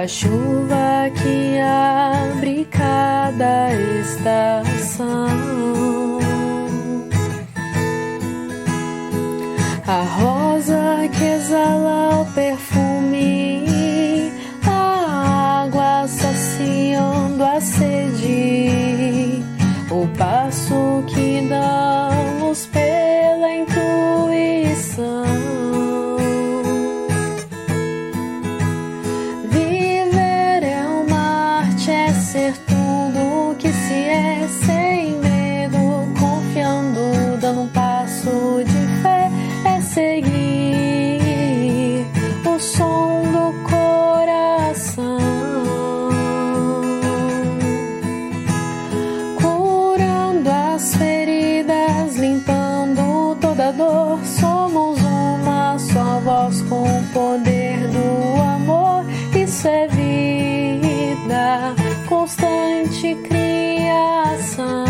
a chuva que abre cada estação, a rosa que exala o perfume, a água saciando a sede, o passo que damos pela intuição. Viver é uma arte, é ser tudo que se é, sem medo, confiando, dando um passo de fé, é seguir o som do coração, curando as feridas, limpando toda dor. Somos uma só voz com o poder do amor. Isso é vida, constante criação.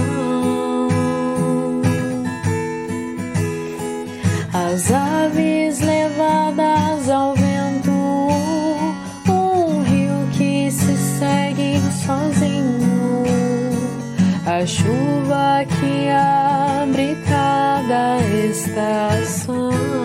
As aves levadas ao vento, um rio que se segue sozinho, a chuva que abre cada estação.